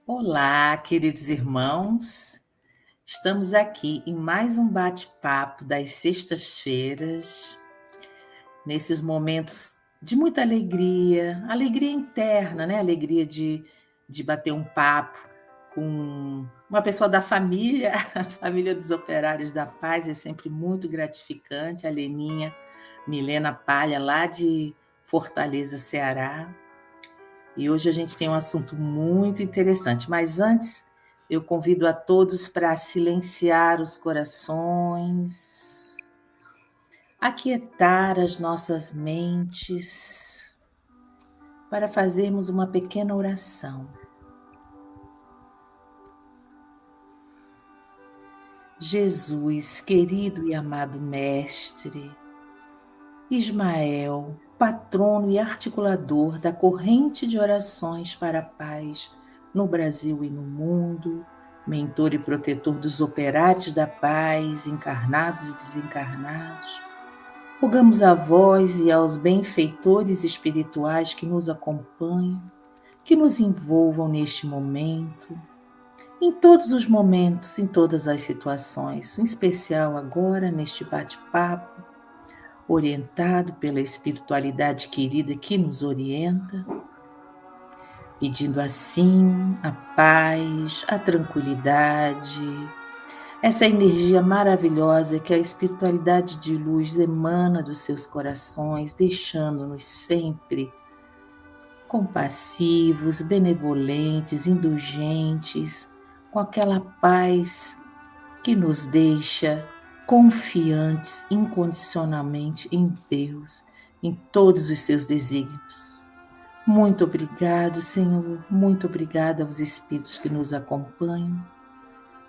Olá, queridos irmãos. Estamos aqui em mais um bate-papo das sextas-feiras, nesses momentos de muita alegria, alegria interna, né? Alegria de bater um papo com uma pessoa da família, a família dos Operários da Paz, é sempre muito gratificante. A Leninha Milena Palha, lá de Fortaleza, Ceará. E hoje a gente tem um assunto muito interessante, mas antes eu convido a todos para silenciar os corações, aquietar as nossas mentes, para fazermos uma pequena oração. Jesus, querido e amado Mestre, Ismael, patrono e articulador da corrente de orações para a paz no Brasil e no mundo, mentor e protetor dos operários da paz, encarnados e desencarnados, rogamos a vós e aos benfeitores espirituais que nos acompanham, que nos envolvam neste momento, em todos os momentos, em todas as situações, em especial agora neste bate-papo, orientado pela espiritualidade querida que nos orienta, pedindo assim a paz, a tranquilidade, essa energia maravilhosa que a espiritualidade de luz emana dos seus corações, deixando-nos sempre compassivos, benevolentes, indulgentes, com aquela paz que nos deixa confiantes incondicionalmente em Deus, em todos os seus desígnios. Muito obrigado, Senhor, muito obrigada aos Espíritos que nos acompanham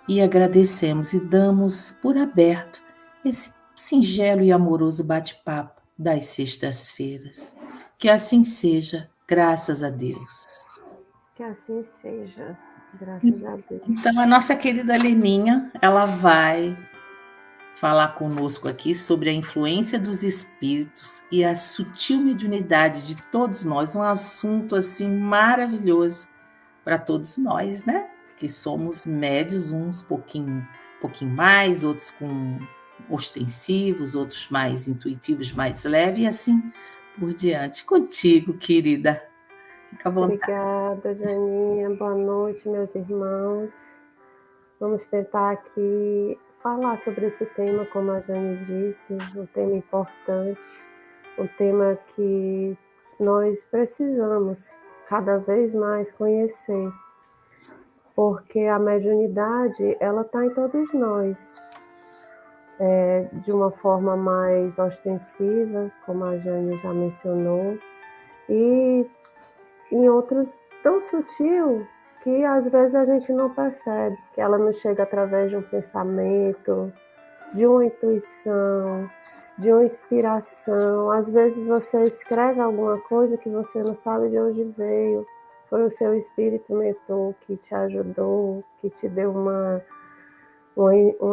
e agradecemos e damos por aberto esse singelo e amoroso bate-papo das sextas-feiras. Que assim seja, graças a Deus. Que assim seja, graças a Deus. Então, a nossa querida Leninha, ela vai falar conosco aqui sobre a influência dos espíritos e a sutil mediunidade de todos nós, um assunto assim maravilhoso para todos nós, né? Que somos médios, uns pouquinho mais, outros com ostensivos, outros mais intuitivos, mais leves e assim por diante. Contigo, querida. Fica à vontade. Obrigada, Janinha. Boa noite, meus irmãos. Vamos tentar aqui falar sobre esse tema, como a Jane disse, um tema importante, um tema que nós precisamos cada vez mais conhecer, porque a mediunidade, ela está em todos nós, de uma forma mais ostensiva, como a Jane já mencionou, e em outros tão sutil que às vezes a gente não percebe, que ela nos chega através de um pensamento, de uma intuição, de uma inspiração. Às vezes você escreve alguma coisa que você não sabe de onde veio, foi o seu espírito mentor que te ajudou, que te deu uma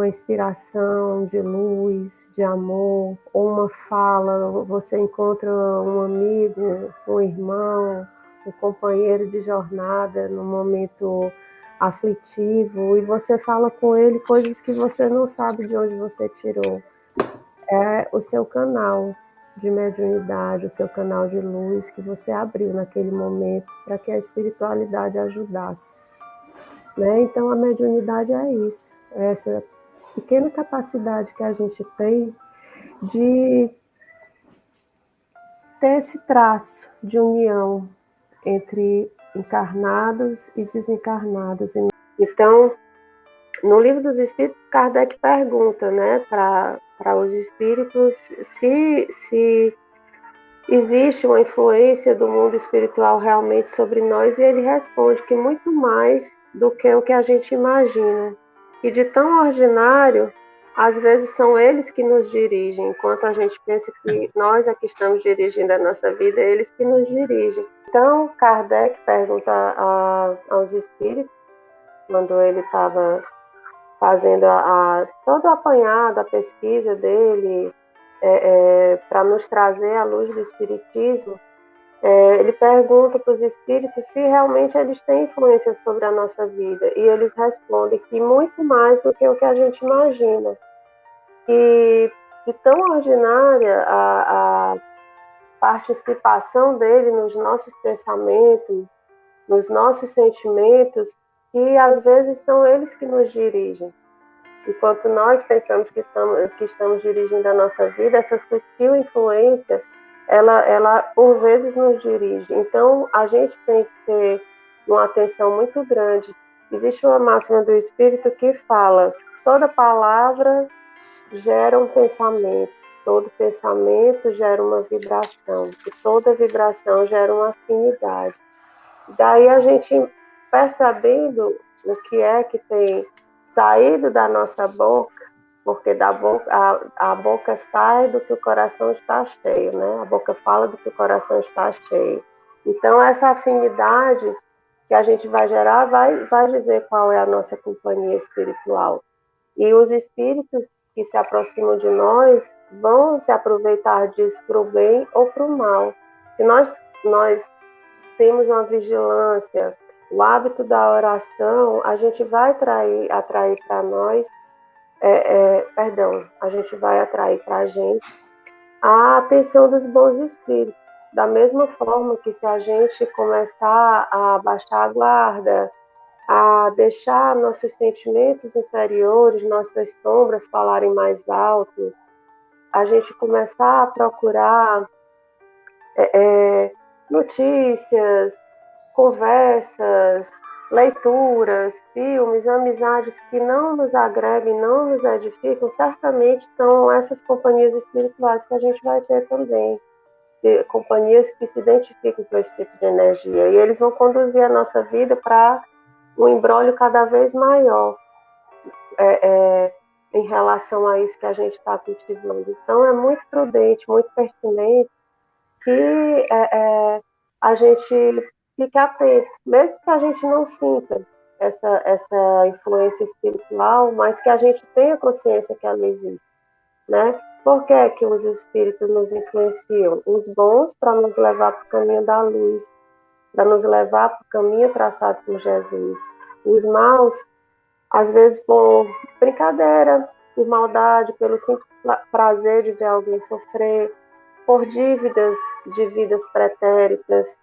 inspiração de luz, de amor, ou uma fala, você encontra um amigo, um irmão, um companheiro de jornada no momento aflitivo, e você fala com ele coisas que você não sabe de onde você tirou. É o seu canal de mediunidade, o seu canal de luz que você abriu naquele momento para que a espiritualidade ajudasse. Né? Então, a mediunidade é isso, é essa pequena capacidade que a gente tem de ter esse traço de união entre encarnados e desencarnados. Então, no Livro dos Espíritos, Kardec pergunta, né, para os espíritos se existe uma influência do mundo espiritual realmente sobre nós, e ele responde que muito mais do que o que a gente imagina. E de tão ordinário, às vezes são eles que nos dirigem, enquanto a gente pensa que nós é que estamos dirigindo a nossa vida, é eles que nos dirigem. Então, Kardec pergunta aos espíritos, quando ele estava fazendo todo o apanhado, a pesquisa dele, para nos trazer a luz do Espiritismo, ele pergunta para os espíritos se realmente eles têm influência sobre a nossa vida, e eles respondem que muito mais do que o que a gente imagina. E de tão ordinária a participação dele nos nossos pensamentos, nos nossos sentimentos, que às vezes são eles que nos dirigem. Enquanto nós pensamos que estamos dirigindo a nossa vida, essa sutil influência, ela por vezes nos dirige. Então, a gente tem que ter uma atenção muito grande. Existe uma máxima do Espírito que fala: toda palavra gera um pensamento, todo pensamento gera uma vibração, e toda vibração gera uma afinidade. Daí a gente, percebendo o que é que tem saído da nossa boca, porque da boca, a boca sai do que o coração está cheio, né? A boca fala do que o coração está cheio. Então, essa afinidade que a gente vai gerar vai dizer qual é a nossa companhia espiritual. E os espíritos que se aproximam de nós vão se aproveitar disso para o bem ou para o mal. Se nós temos uma vigilância, o hábito da oração, a gente vai atrair para nós, a gente vai atrair para a gente a atenção dos bons espíritos. Da mesma forma que se a gente começar a baixar a guarda, a deixar nossos sentimentos inferiores, nossas sombras falarem mais alto, a gente começar a procurar notícias, conversas, leituras, filmes, amizades que não nos agregam, não nos edificam, certamente são essas companhias espirituais que a gente vai ter também. Companhias que se identificam com esse tipo de energia. E eles vão conduzir a nossa vida para um imbróglio cada vez maior em relação a isso que a gente está cultivando. Então, é muito prudente, muito pertinente que a gente fique atento, mesmo que a gente não sinta essa influência espiritual, mas que a gente tenha consciência que ela existe, né? Por que que os espíritos nos influenciam? Os bons para nos levar para o caminho da luz, para nos levar para o caminho traçado por Jesus. Os maus, às vezes por brincadeira, por maldade, pelo simples prazer de ver alguém sofrer, por dívidas de vidas pretéritas,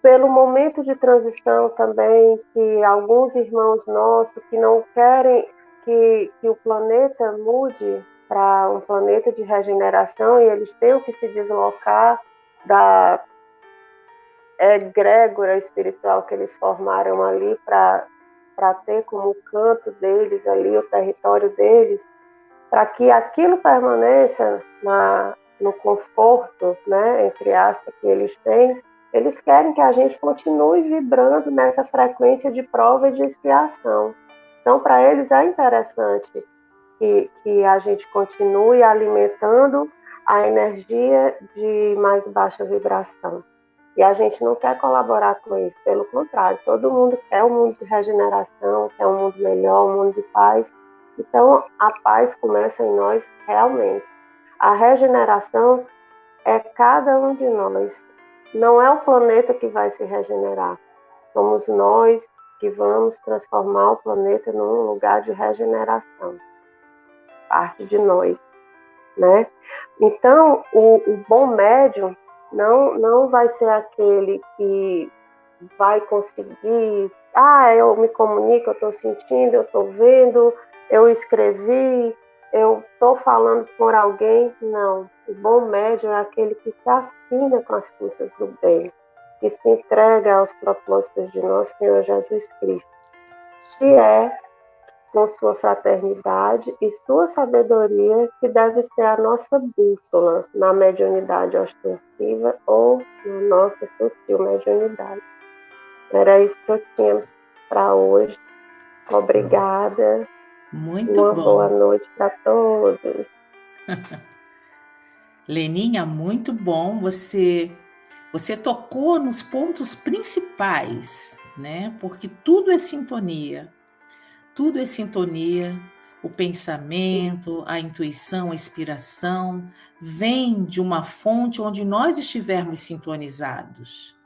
pelo momento de transição também, que alguns irmãos nossos que não querem que o planeta mude para um planeta de regeneração, e eles têm que se deslocar da egrégora espiritual que eles formaram ali para ter como canto deles ali, o território deles, para que aquilo permaneça no conforto, né, entre aspas, que eles têm. Eles querem que a gente continue vibrando nessa frequência de prova e de expiação. Então, para eles é interessante que a gente continue alimentando a energia de mais baixa vibração. E a gente não quer colaborar com isso, pelo contrário, todo mundo quer um mundo de regeneração, quer um mundo melhor, um mundo de paz. Então, a paz começa em nós realmente. A regeneração é cada um de nós. Não é o planeta que vai se regenerar. Somos nós que vamos transformar o planeta num lugar de regeneração. Parte de nós, né? Então, o bom médium não vai ser aquele que vai conseguir, eu me comunico, eu estou sentindo, eu estou vendo, eu escrevi, eu estou falando por alguém. Não, o bom médium é aquele que se afina com as forças do bem, que se entrega aos propósitos de nosso Senhor Jesus Cristo, que é com sua fraternidade e sua sabedoria, que deve ser a nossa bússola na mediunidade ostensiva ou na nossa sutil mediunidade. Era isso que eu tinha para hoje. Obrigada. Muito Uma bom. boa noite para todos. Leninha, muito bom. Você tocou nos pontos principais, né? Porque tudo é sintonia. Tudo é sintonia. O pensamento, a intuição, a inspiração, vem de uma fonte onde nós estivermos sintonizados.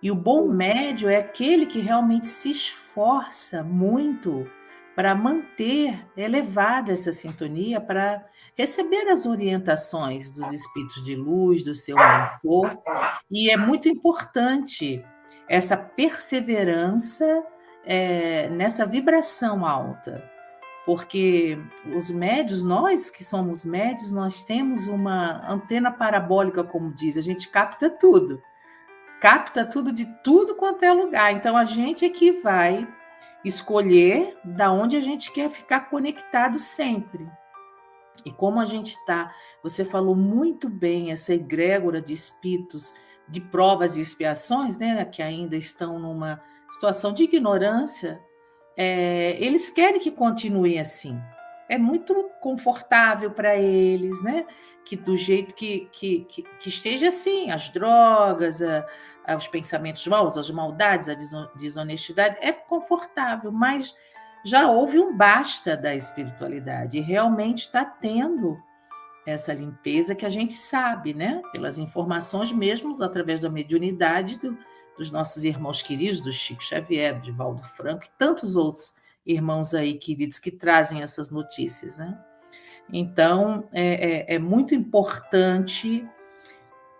E o bom médio é aquele que realmente se esforça muito para manter elevada essa sintonia, para receber as orientações dos espíritos de luz, do seu mentor. E é muito importante essa perseverança nessa vibração alta, porque os médios, nós que somos médios, nós temos uma antena parabólica, como diz, a gente capta tudo de tudo quanto é lugar. Então a gente é que vai escolher da onde a gente quer ficar conectado sempre. E como a gente está, você falou muito bem, essa egrégora de espíritos de provas e expiações, né, que ainda estão numa situação de ignorância, eles querem que continue assim. É muito confortável para eles, né? Que do jeito que esteja assim, as drogas, os pensamentos maus, as maldades, a desonestidade, é confortável, mas já houve um basta da espiritualidade e realmente está tendo essa limpeza que a gente sabe, né? Pelas informações mesmo, através da mediunidade dos nossos irmãos queridos, do Chico Xavier, do Divaldo Franco e tantos outros irmãos aí queridos que trazem essas notícias, né? Então, é muito importante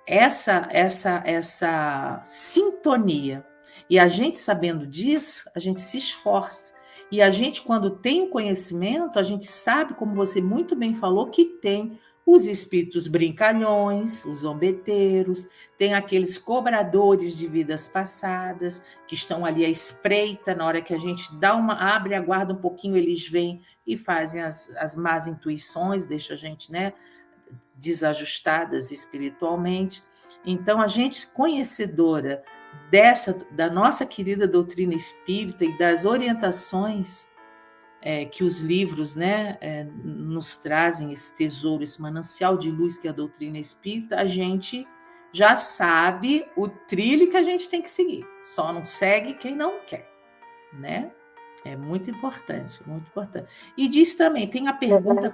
essa sintonia. E a gente, sabendo disso, a gente se esforça. E a gente, quando tem o conhecimento, a gente sabe, como você muito bem falou, que tem os espíritos brincalhões, os zombeteiros, tem aqueles cobradores de vidas passadas, que estão ali à espreita, na hora que a gente abre a guarda um pouquinho, eles vêm e fazem as más intuições, deixa a gente, né, desajustadas espiritualmente. Então, a gente conhecedora da nossa querida doutrina espírita e das orientações que os livros, né, nos trazem, esse tesouro, esse manancial de luz que é a doutrina espírita, a gente já sabe o trilho que a gente tem que seguir. Só não segue quem não quer, né? É muito importante, muito importante. E diz também, tem a pergunta...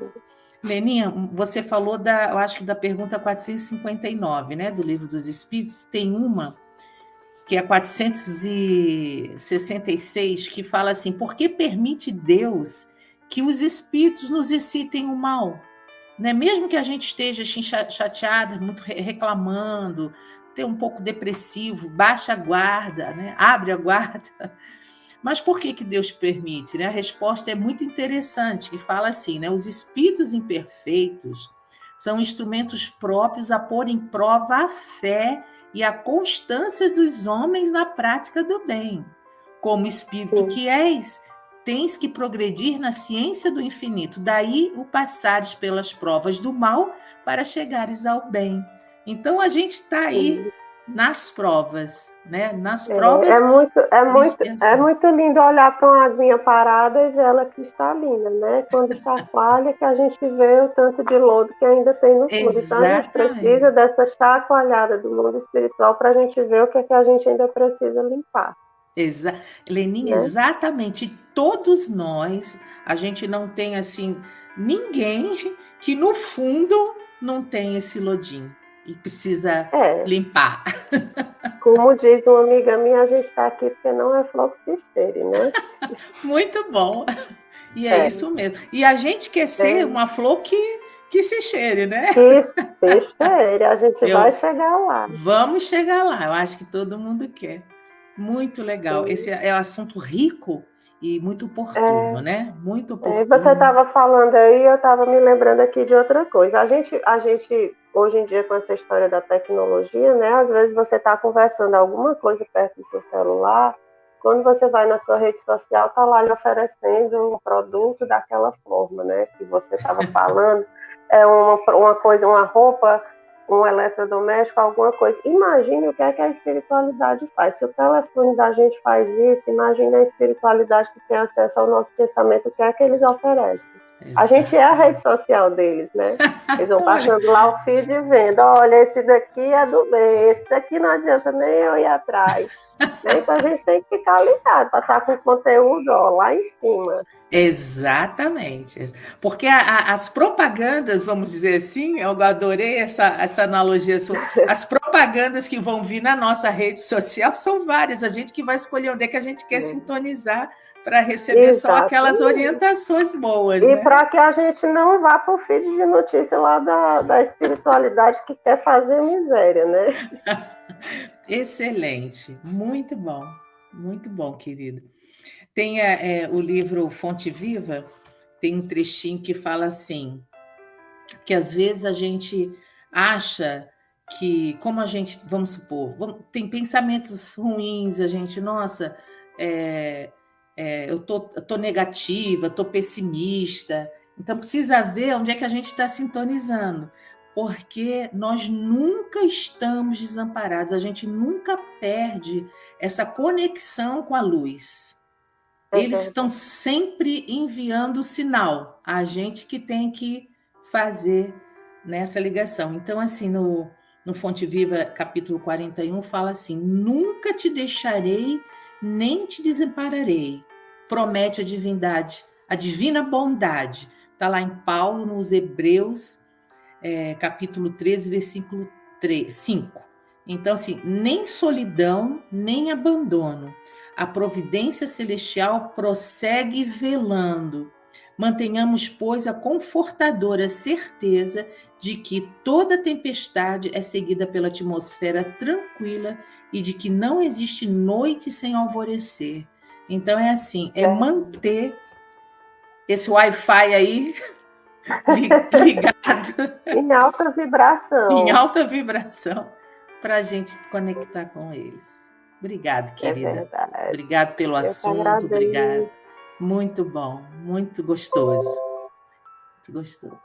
Leninha, você falou eu acho que da pergunta 459, né, do Livro dos Espíritos, tem uma que é 466, que fala assim: por que permite Deus que os espíritos nos excitem o mal? Né? Mesmo que a gente esteja assim, chateado, muito reclamando, ter um pouco depressivo, baixa a guarda, né? Abre a guarda. Mas por que Deus permite? Né? A resposta é muito interessante, que fala assim, né? Os espíritos imperfeitos são instrumentos próprios a pôr em prova a fé e a constância dos homens na prática do bem. Como espírito que és, tens que progredir na ciência do infinito, daí o passares pelas provas do mal para chegares ao bem. Então a gente está aí nas provas, né? Nas provas. É muito lindo olhar para uma aguinha parada e ver ela cristalina, né? Quando está falha, que a gente vê o tanto de lodo que ainda tem no fundo. Então a gente precisa dessa chacoalhada do mundo espiritual para a gente ver o que é que a gente ainda precisa limpar. Leninha, né? Exatamente. Todos nós, a gente não tem assim ninguém que no fundo não tem esse lodinho e precisa limpar. Como diz uma amiga minha, a gente está aqui porque não é flor que se cheire, né? Muito bom. E é isso mesmo. E a gente quer ser uma flor que se cheire, né? Que se cheire, a gente vai chegar lá. Vamos chegar lá, eu acho que todo mundo quer. Muito legal. Sim. Esse é um assunto rico e muito oportuno, né? Muito oportuno. Você estava falando aí, eu estava me lembrando aqui de outra coisa. A gente, hoje em dia, com essa história da tecnologia, né? Às vezes você está conversando alguma coisa perto do seu celular, quando você vai na sua rede social, está lá lhe oferecendo um produto daquela forma, né? Que você estava falando. É uma coisa, uma roupa, um eletrodoméstico, alguma coisa. Imagine o que é que a espiritualidade faz. Se o telefone da gente faz isso, imagine a espiritualidade que tem acesso ao nosso pensamento, o que é que eles oferecem. A gente é a rede social deles, né? Eles vão Olha, passando lá o feed e vendo, olha, esse daqui é do bem, esse daqui não adianta nem eu ir atrás. Né? Então a gente tem que ficar ligado para estar com o conteúdo lá em cima. exatamente. Porque as propagandas, vamos dizer assim, eu adorei essa analogia sua. As propagandas que vão vir na nossa rede social são várias. A gente que vai escolher onde é que a gente quer sintonizar para receber só aquelas Exatamente. orientações boas, E né? para que a gente não vá para o feed de notícia lá da espiritualidade que quer fazer miséria, né? Excelente, muito bom, querido. Tem o livro Fonte Viva, tem um trechinho que fala assim, que às vezes a gente acha que, como a gente, vamos supor, tem pensamentos ruins, a gente, nossa, eu tô negativa, tô pessimista, então precisa ver onde é que a gente está sintonizando, porque nós nunca estamos desamparados, a gente nunca perde essa conexão com a luz. É Eles estão verdade. sempre enviando sinal, a gente que tem que fazer nessa ligação. Então, assim, no Fonte Viva, capítulo 41, fala assim: nunca te deixarei, nem te desampararei. Promete a divindade, a divina bondade. Está lá em Paulo, nos Hebreus, capítulo 13, versículo 5. Então, assim, nem solidão, nem abandono. A providência celestial prossegue velando. Mantenhamos, pois, a confortadora certeza de que toda tempestade é seguida pela atmosfera tranquila e de que não existe noite sem alvorecer. Então, é assim, é Verdade. manter esse Wi-Fi aí ligado Em alta em vibração. alta vibração para a gente conectar com eles. Obrigado, É querida. verdade. Obrigado pelo Eu que assunto, obrigado. agradeço. Muito bom, muito gostoso. Muito gostoso.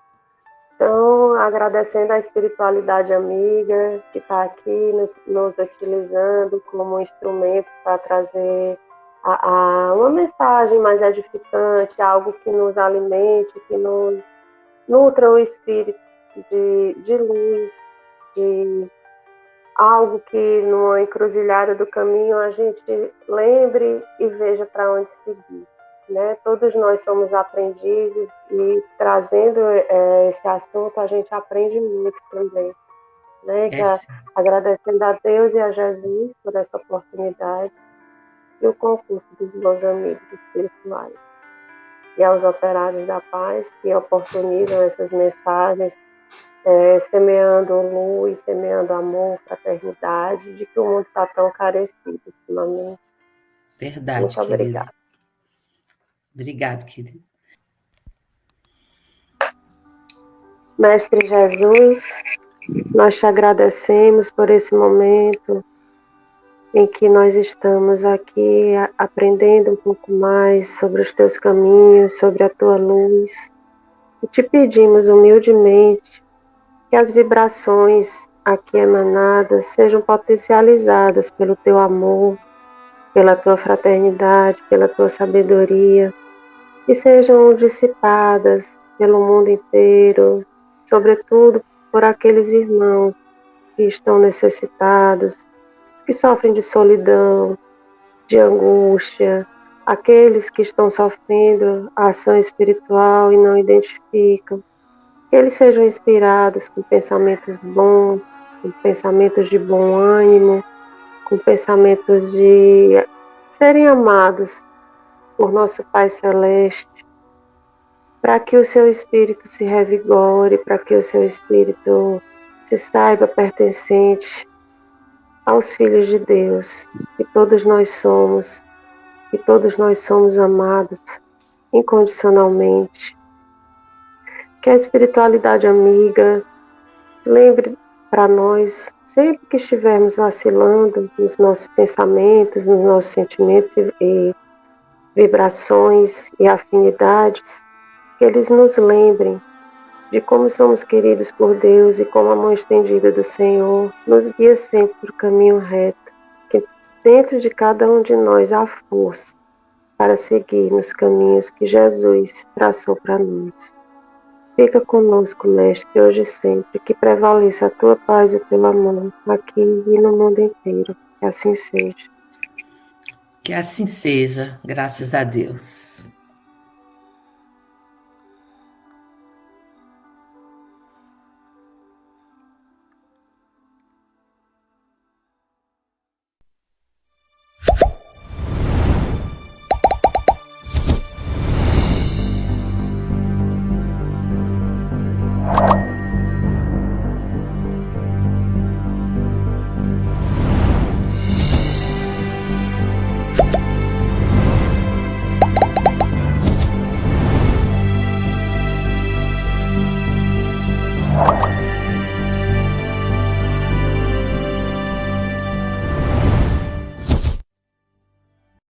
Então, agradecendo a espiritualidade amiga que está aqui nos utilizando como instrumento para trazer uma mensagem mais edificante, algo que nos alimente, que nos nutra o espírito de luz, de algo que numa encruzilhada do caminho a gente lembre e veja para onde seguir. Né? Todos nós somos aprendizes e trazendo esse assunto a gente aprende muito também. Né? É, Agradecendo a Deus e a Jesus por essa oportunidade e o concurso dos meus amigos espirituais. E aos operários da paz que oportunizam essas mensagens, semeando luz, semeando amor, fraternidade, de que o mundo está tão carecido ultimamente. verdade, Muito querido. obrigada. Obrigado, querido. Mestre Jesus, nós te agradecemos por esse momento em que nós estamos aqui aprendendo um pouco mais sobre os teus caminhos, sobre a tua luz. E te pedimos humildemente que as vibrações aqui emanadas sejam potencializadas pelo teu amor, pela tua fraternidade, pela tua sabedoria, e sejam dissipadas pelo mundo inteiro, sobretudo por aqueles irmãos que estão necessitados, os que sofrem de solidão, de angústia, aqueles que estão sofrendo a ação espiritual e não identificam, que eles sejam inspirados com pensamentos bons, com pensamentos de bom ânimo, com pensamentos de serem amados por nosso Pai Celeste, para que o seu espírito se revigore, para que o seu espírito se saiba pertencente aos filhos de Deus, que todos nós somos amados incondicionalmente. Que a espiritualidade amiga lembre para nós, sempre que estivermos vacilando nos nossos pensamentos, nos nossos sentimentos e vibrações e afinidades, que eles nos lembrem de como somos queridos por Deus e como a mão estendida do Senhor nos guia sempre para o caminho reto, que dentro de cada um de nós há força para seguir nos caminhos que Jesus traçou para nós. Fica conosco, Mestre, hoje e sempre, que prevaleça a tua paz e o teu amor, aqui e no mundo inteiro. Que assim seja. Que assim seja, graças a Deus.